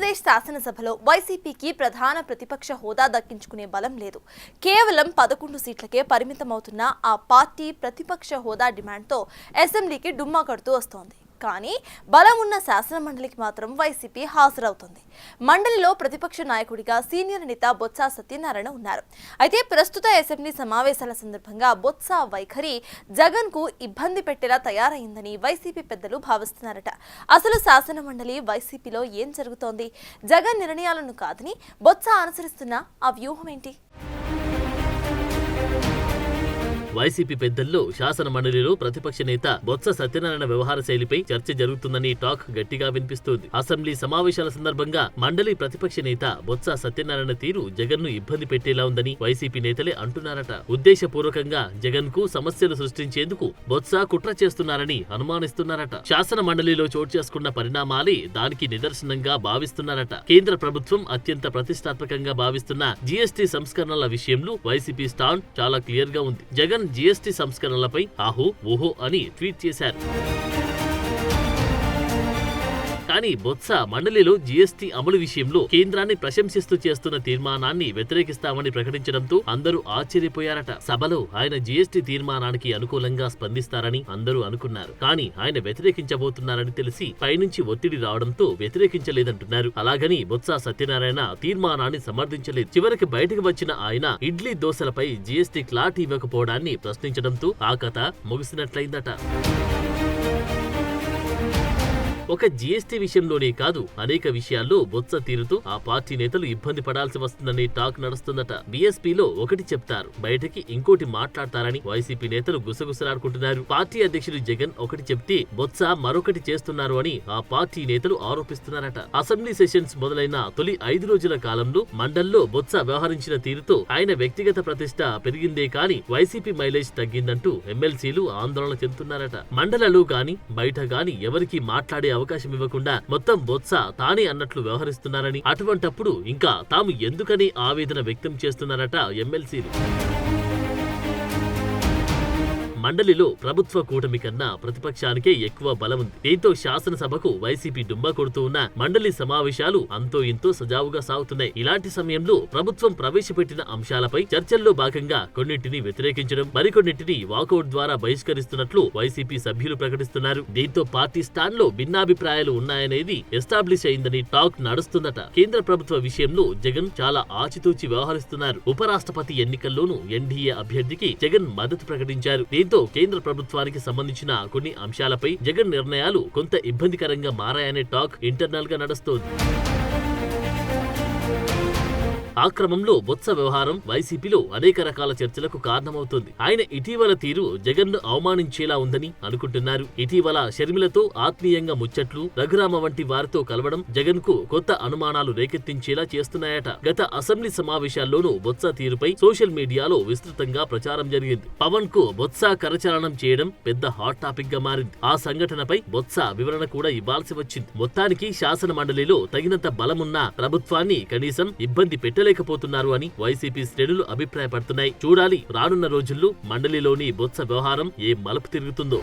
ఆంధ్రప్రదేశ్ శాసనసభలో వైసీపీకి ప్రధాన ప్రతిపక్ష హోదా దక్కించుకునే బలం లేదు. కేవలం 11 సీట్లకే పరిమితమవుతున్న ఆ పార్టీ ప్రతిపక్ష హోదా డిమాండ్తో అసెంబ్లీకి డుమ్మా కడుతూ వస్తోంది. కానీ బలం ఉన్న శాసన మండలికి మాత్రం వైసీపీ హాజరవుతుంది. మండలిలో ప్రతిపక్ష నాయకుడిగా సీనియర్ నేత బొత్స సత్యనారాయణ ఉన్నారు. అయితే ప్రస్తుత అసెంబ్లీ సమావేశాల సందర్భంగా బొత్స వైఖరి జగన్ కు ఇబ్బంది పెట్టేలా తయారైందని వైసీపీ పెద్దలు భావిస్తున్నారట. అసలు శాసన మండలి వైసీపీలో ఏం జరుగుతోంది? జగన్ నిర్ణయాలను కాదని బొత్స అనుసరిస్తున్న ఆ వ్యూహం ఏంటి? వైసీపీ పెద్దల్లో శాసన మండలిలో ప్రతిపక్ష నేత బొత్స సత్యనారాయణ వ్యవహార శైలిపై చర్చ జరుగుతుందని టాక్ గట్టిగా వినిపిస్తోంది. అసెంబ్లీ సమావేశాల సందర్భంగా మండలి ప్రతిపక్ష నేత బొత్స సత్యనారాయణ తీరు జగన్ ను ఇబ్బంది పెట్టేలా ఉందని వైసీపీ నేతలే అంటున్నారట. ఉద్దేశపూర్వకంగా జగన్ కు సమస్యలు సృష్టించేందుకు బొత్స కుట్ర చేస్తున్నారని అనుమానిస్తున్నారట. శాసన మండలిలో చోటు చేసుకున్న పరిణామాలే దానికి నిదర్శనంగా భావిస్తున్నారట. కేంద్ర ప్రభుత్వం అత్యంత ప్రతిష్టాత్మకంగా భావిస్తున్న జీఎస్టీ సంస్కరణల విషయంలో వైసీపీ స్టాండ్ చాలా క్లియర్ గా ఉంది. జగన్ జీఎస్టీ సంస్కరణలపై ఆహో ఓహో అని ట్వీట్ చేశారు. కానీ బొత్స మండలిలో జీఎస్టీ అమలు విషయంలో కేంద్రాన్ని ప్రశంసిస్తూ చేస్తున్న తీర్మానాన్ని వ్యతిరేకిస్తామని ప్రకటించడంతో అందరూ ఆశ్చర్యపోయారట. సభలో ఆయన జీఎస్టీ తీర్మానానికి అనుకూలంగా స్పందిస్తారని అందరూ అనుకున్నారు. కానీ ఆయన వ్యతిరేకించబోతున్నారని తెలిసి పైనుంచి ఒత్తిడి రావడంతో వ్యతిరేకించలేదంటున్నారు. అలాగని బొత్స సత్యనారాయణ తీర్మానాన్ని సమర్థించలేదు. చివరికి బయటకు వచ్చిన ఆయన ఇడ్లీ దోశలపై జీఎస్టీ క్లాట్ ఇవ్వకపోవడాన్ని ప్రశ్నించడంతో ఆ కథ ముగిసినట్లయిందట. ఒక జీఎస్టీ విషయంలోనే కాదు, అనేక విషయాల్లో బొత్స తీరుతూ ఆ పార్టీ నేతలు ఇబ్బంది పడాల్సి వస్తుందనే టాక్ నడుస్తుందట. బీఎస్పీలో ఒకటి చెప్తారు, బయటకి ఇంకోటి మాట్లాడతారని వైసీపీ నేతలు గుసగుసలాడుకుంటున్నారు. పార్టీ అధ్యక్షుడు జగన్ ఒకటి చెప్తే బొత్స మరొకటి చేస్తున్నారు అని ఆ పార్టీ నేతలు ఆరోపిస్తున్నారట. అసెంబ్లీ సెషన్స్ మొదలైన తొలి 5 రోజుల కాలంలో మండల్లో బొత్స వ్యవహరించిన తీరుతో ఆయన వ్యక్తిగత ప్రతిష్ట పెరిగిందే కానీ వైసీపీ మైలేజ్ తగ్గిందంటూ ఎమ్మెల్సీలు ఆందోళన చెందుతున్నారట. మండలలో గాని బయట గాని ఎవరికి మాట్లాడే అవకాశం ఇవ్వకుండా మొత్తం బొత్స తానే అన్నట్లు వ్యవహరిస్తున్నారని, అటువంటప్పుడు ఇంకా తాము ఎందుకని ఆవేదన వ్యక్తం చేస్తున్నారట ఎమ్మెల్సీలు. మండలిలో ప్రభుత్వ కూటమి కన్నా ప్రతిపక్షానికే ఎక్కువ బలం ఉంది. దీంతో శాసనసభకు వైసీపీ డుమ్మా కొడుతూ ఉన్న మండలి సమావేశాలు అంతో ఇంతో సజావుగా సాగుతున్నాయి. ఇలాంటి సమయంలో ప్రభుత్వం ప్రవేశపెట్టిన అంశాలపై చర్చల్లో భాగంగా కొన్నింటిని వ్యతిరేకించడం, మరికొన్నింటిని వాకౌట్ ద్వారా బహిష్కరిస్తున్నట్లు వైసీపీ సభ్యులు ప్రకటిస్తున్నారు. దీంతో పార్టీ స్టాండ్ లో భిన్నాభిప్రాయాలు ఉన్నాయనేది ఎస్టాబ్లిష్ అయిందని టాక్ నడుస్తుందట. కేంద్ర ప్రభుత్వ విషయంలో జగన్ చాలా ఆచితూచి వ్యవహరిస్తున్నారు. ఉపరాష్ట్రపతి ఎన్నికల్లోనూ ఎన్డీఏ అభ్యర్థికి జగన్ మద్దతు ప్రకటించారు. దీంతో కేంద్ర ప్రభుత్వానికి సంబంధించిన కొన్ని అంశాలపై జగన్ నిర్ణయాలు కొంత ఇబ్బందికరంగా మారాయనే టాక్ ఇంటర్నల్ గా నడుస్తోంది. ఆ క్రమంలో బొత్స వ్యవహారం వైసీపీలో అనేక రకాల చర్చలకు కారణమవుతోంది. ఆయన ఇటీవల తీరు జగన్ ను అవమానించేలా ఉందని అనుకుంటున్నారు. ఇటీవల షర్మిలతో ఆత్మీయంగా ముచ్చట్లు, రఘురామ వంటి వారితో కలవడం జగన్ కు కొత్త అనుమానాలు రేకెత్తించేలా చేస్తున్నాయట. గత అసెంబ్లీ సమావేశాల్లోనూ బొత్స తీరుపై సోషల్ మీడియాలో విస్తృతంగా ప్రచారం జరిగింది. పవన్ కు బొత్స కరచాలనం చేయడం పెద్ద హాట్ టాపిక్ గా మారింది. ఆ సంఘటనపై బొత్స వివరణ కూడా ఇవ్వాల్సి వచ్చింది. మొత్తానికి శాసన మండలిలో తగినంత బలమున్న ప్రభుత్వాన్ని కనీసం ఇబ్బంది లేకపోతున్నారు అని వైసీపీ శ్రేణులు అభిప్రాయపడుతున్నాయి. చూడాలి రానున్న రోజుల్లో మండలిలోని బొత్స వ్యవహారం ఏ మలుపు తిరుగుతుందో.